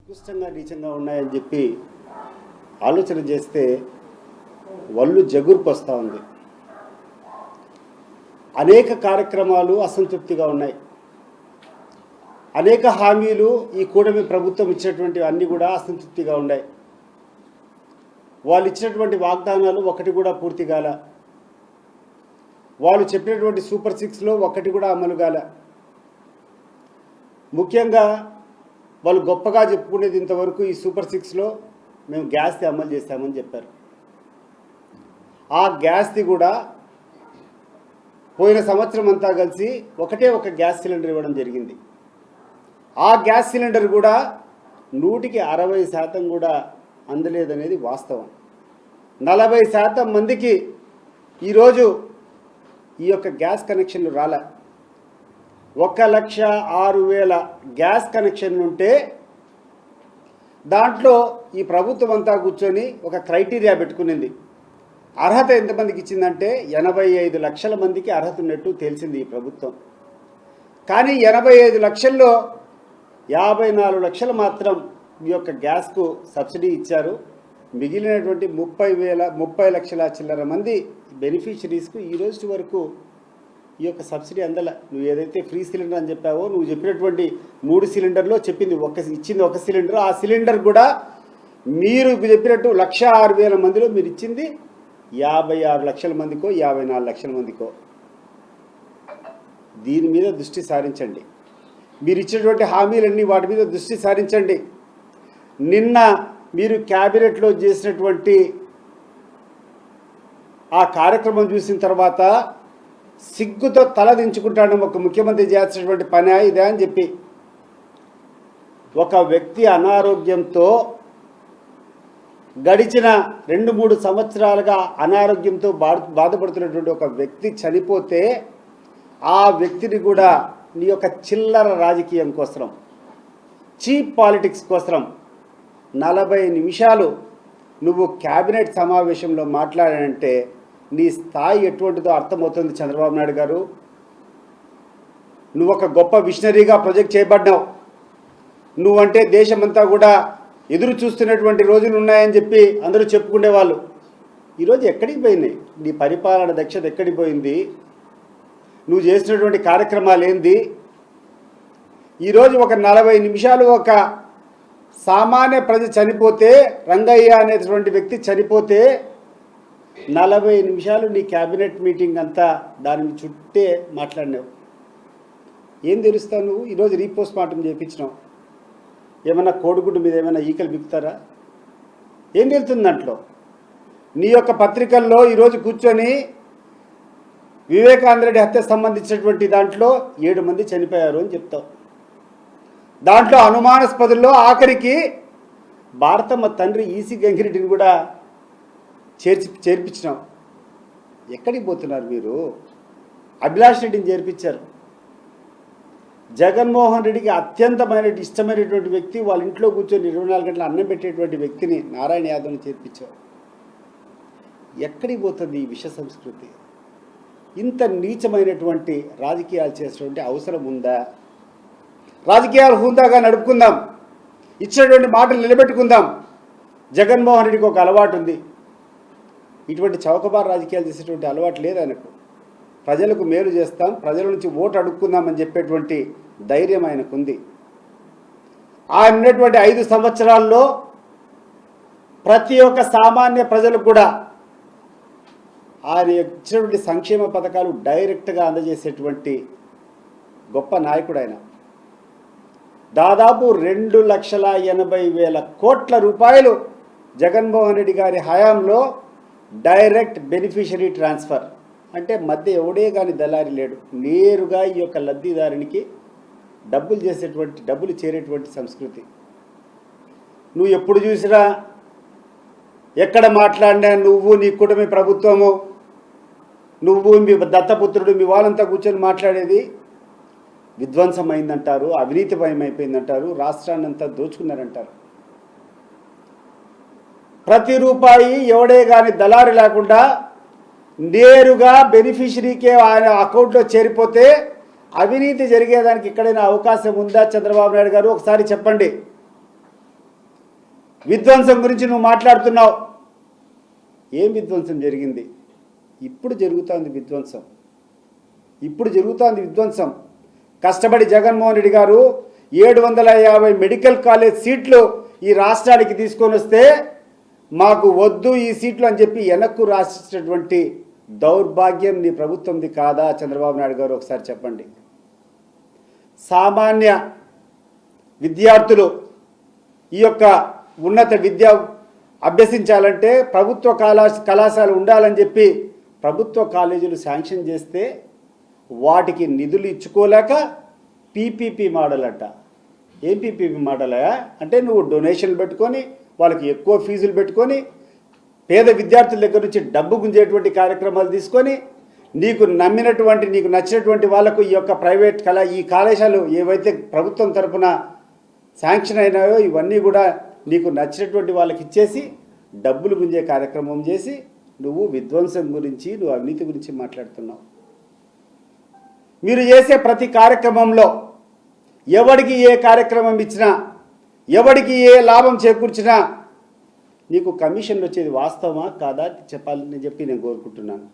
నికృష్టంగా నీచంగా ఉన్నాయని చెప్పి ఆలోచన చేస్తే వల్లు జగురుకు వస్తూ ఉంది. అనేక కార్యక్రమాలు అసంతృప్తిగా ఉన్నాయి. అనేక హామీలు ఈ కూటమి ప్రభుత్వం ఇచ్చినటువంటి అన్నీ కూడా అసంతృప్తిగా ఉన్నాయి. వాళ్ళు ఇచ్చినటువంటి వాగ్దానాలు ఒకటి కూడా పూర్తి కాల. వాళ్ళు చెప్పినటువంటి సూపర్ సిక్స్లో ఒకటి కూడా అమలు కాల. ముఖ్యంగా వాళ్ళు గొప్పగా చెప్పుకునేది ఇంతవరకు ఈ సూపర్ సిక్స్లో మేము గ్యాస్ది అమలు చేస్తామని చెప్పారు. ఆ గ్యాస్ది కూడా పోయిన సంవత్సరం అంతా కలిసి ఒక గ్యాస్ సిలిండర్ ఇవ్వడం జరిగింది. ఆ గ్యాస్ సిలిండర్ కూడా 100% కూడా అందలేదనేది వాస్తవం. 40% మందికి ఈరోజు ఈ యొక్క గ్యాస్ కనెక్షన్లు రాలే. 1,06,000 గ్యాస్ కనెక్షన్లు ఉంటే దాంట్లో ఈ ప్రభుత్వం అంతా కూర్చొని ఒక క్రైటీరియా పెట్టుకునింది. అర్హత ఎంతమందికి ఇచ్చిందంటే 85 లక్షల మందికి అర్హత ఉన్నట్టు తెలిసింది ఈ ప్రభుత్వం. కానీ 85 లక్షల్లో 54 లక్షలు మాత్రం ఈ యొక్క గ్యాస్కు సబ్సిడీ ఇచ్చారు. మిగిలినటువంటి 30 లక్షల చిల్లర మంది బెనిఫిషరీస్కు ఈ రోజు వరకు ఈ యొక్క సబ్సిడీ అందల. నువ్వు ఏదైతే ఫ్రీ సిలిండర్ అని చెప్పావో, నువ్వు చెప్పినటువంటి 3 సిలిండర్లో చెప్పింది ఇచ్చింది ఒక సిలిండర్. ఆ సిలిండర్ కూడా మీరు చెప్పినట్టు 1,06,000 మందిలో మీరు ఇచ్చింది 56 లక్షల మందికో 54 లక్షల మందికో. దీని మీద దృష్టి సారించండి. మీరు ఇచ్చినటువంటి హామీలన్నీ వాటి మీద దృష్టి సారించండి. నిన్న మీరు క్యాబినెట్లో చేసినటువంటి ఆ కార్యక్రమం చూసిన తర్వాత సిగ్గుతో తలదించుకుంటాడు ఒక ముఖ్యమంత్రి చేయాల్సినటువంటి పని ఇదే అని చెప్పి. ఒక వ్యక్తి అనారోగ్యంతో గడిచిన 2-3 సంవత్సరాలుగా అనారోగ్యంతో బాధపడుతున్నటువంటి ఒక వ్యక్తి చనిపోతే ఆ వ్యక్తిని కూడా నీ యొక్క చిల్లర రాజకీయం కోసం, చీప్ పాలిటిక్స్ కోసం 40 నిమిషాలు నువ్వు క్యాబినెట్ సమావేశంలో మాట్లాడానంటే నీ స్థాయి ఎటువంటిదో అర్థమవుతుంది. చంద్రబాబు నాయుడు గారు, నువ్వు ఒక గొప్ప విషనరీగా ప్రొజెక్ట్ చేయబడ్డావు. నువ్వంటే దేశమంతా కూడా ఎదురు చూస్తున్నటువంటి రోజులు ఉన్నాయని చెప్పి అందరూ చెప్పుకునేవాళ్ళు. ఈరోజు ఎక్కడికి పోయినాయి? నీ పరిపాలన దక్షత ఎక్కడికి పోయింది? నువ్వు చేసినటువంటి కార్యక్రమాలు ఏంది? ఈరోజు ఒక 40 నిమిషాలు ఒక సామాన్య ప్రజ చనిపోతే, రంగయ్య అనేటువంటి వ్యక్తి చనిపోతే 40 నిమిషాలు నీ క్యాబినెట్ మీటింగ్ అంతా దాని చుట్టే మాట్లాడినావు. ఏం తెలుస్తావు నువ్వు? ఈరోజు రీపోస్ట్ మార్టం చేయించినావు. ఏమన్నా కోడిగుడ్డు మీద ఏమైనా ఈకలు బిక్కుతారా? ఏం తెలుస్తుంది దాంట్లో? నీ యొక్క పత్రికల్లో ఈరోజు కూర్చొని వివేకానంద రెడ్డి హత్య సంబంధించినటువంటి దాంట్లో 7 మంది చనిపోయారు అని చెప్తావు. దాంట్లో అనుమానాస్పదుల్లో ఆఖరికి భారతమ్మ తండ్రి ఈసీ గంగిరెడ్డిని కూడా చేర్పించినాం. ఎక్కడికి పోతున్నారు మీరు? అభిలాష్ రెడ్డిని చేర్పించారు. జగన్మోహన్ రెడ్డికి అత్యంతమైన ఇష్టమైనటువంటి వ్యక్తి, వాళ్ళ ఇంట్లో కూర్చొని 24 గంటల అన్నం పెట్టేటువంటి వ్యక్తిని నారాయణ యాదవ్ని చేర్పించారు. ఎక్కడికి పోతుంది ఈ విష సంస్కృతి? ఇంత నీచమైనటువంటి రాజకీయాలు చేసేటువంటి అవసరం ఉందా? రాజకీయాలు హుందాగా నడుపుకుందాం, ఇచ్చినటువంటి మాటలు నిలబెట్టుకుందాం. జగన్మోహన్ రెడ్డికి ఒక అలవాటు ఉంది. ఇటువంటి చౌకబార్ రాజకీయాలు చేసేటువంటి అలవాటు లేదు ఆయనకు. ప్రజలకు మేలు చేస్తాం, ప్రజల నుంచి ఓటు అడుక్కుందామని చెప్పేటువంటి ధైర్యం ఆయనకుంది. ఆయన ఉన్నటువంటి 5 సంవత్సరాల్లో ప్రతి ఒక్క సామాన్య ప్రజలకు కూడా ఆయన ఇచ్చినటువంటి సంక్షేమ పథకాలు డైరెక్ట్గా అందజేసేటువంటి గొప్ప నాయకుడు ఆయన. దాదాపు 2,80,000 కోట్ల రూపాయలు జగన్మోహన్ రెడ్డి గారి హయాంలో డైరెక్ట్ బెనిఫిషరీ ట్రాన్స్ఫర్, అంటే మధ్య ఎవడే కానీ దళారి లేడు, నేరుగా ఈ యొక్క లబ్ధిదారునికి డబ్బులు చేరేటువంటి సంస్కృతి. నువ్వు ఎప్పుడు చూసినా ఎక్కడ మాట్లాడినా నువ్వు, నీ కుటుంబ ప్రభుత్వము, నువ్వు, మీ దత్తపుత్రుడు, మీ వాళ్ళంతా కూర్చొని మాట్లాడేది విధ్వంసమైందంటారు, అవినీతిమయమైపోయిందంటారు, రాష్ట్రాన్ని అంతా దోచుకున్నారంటారు. ప్రతి రూపాయి ఎవడే కానీ దళారి లేకుండా నేరుగా బెనిఫిషరీకే ఆయన అకౌంట్లో చేరిపోతే అవినీతి జరిగేదానికి ఎక్కడైనా అవకాశం ఉందా చంద్రబాబు నాయుడు గారు? ఒకసారి చెప్పండి. విధ్వంసం గురించి నువ్వు మాట్లాడుతున్నావు. ఏం విధ్వంసం జరిగింది? ఇప్పుడు జరుగుతోంది విధ్వంసం. కష్టపడి జగన్మోహన్ రెడ్డి గారు 750 మెడికల్ కాలేజ్ సీట్లు ఈ రాష్ట్రానికి తీసుకొని వస్తే మాకు వద్దు ఈ సీట్లు అని చెప్పి వెనక్కు రాసినటువంటి దౌర్భాగ్యం నీ ప్రభుత్వంది కాదా చంద్రబాబు నాయుడు గారు? ఒకసారి చెప్పండి. సామాన్య విద్యార్థులు ఈ యొక్క ఉన్నత విద్య అభ్యసించాలంటే ప్రభుత్వ కళాశాల ఉండాలని చెప్పి ప్రభుత్వ కాలేజీలు శాంక్షన్ చేస్తే వాటికి నిధులు ఇచ్చుకోలేక పీపీపీ మోడల్ అంట. ఏం పీపీపీ మోడలా అంటే నువ్వు డొనేషన్లు పెట్టుకొని వాళ్ళకి ఎక్కువ ఫీజులు పెట్టుకొని పేద విద్యార్థుల దగ్గర నుంచి డబ్బు గుంజేటువంటి కార్యక్రమాలు తీసుకొని నీకు నచ్చినటువంటి వాళ్ళకు ఈ యొక్క ప్రైవేట్ ఈ కళాశాలలు ఏవైతే ప్రభుత్వం తరఫున శాంక్షన్ అయినాయో ఇవన్నీ కూడా నీకు నచ్చినటువంటి వాళ్ళకి ఇచ్చేసి డబ్బులు గుంజే కార్యక్రమం చేసి నువ్వు విధ్వంసం గురించి నువ్వు అవినీతి గురించి మాట్లాడుతున్నావు. మీరు చేసే ప్రతి కార్యక్రమంలో ఎవరికి ఏ కార్యక్రమం ఇచ్చినా ఎవరికి ఏ లాభం చేకూర్చినా నీకు కమిషన్లు వచ్చేది వాస్తవమా కాదా చెప్పాలని చెప్పి నేను కోరుకుంటున్నాను.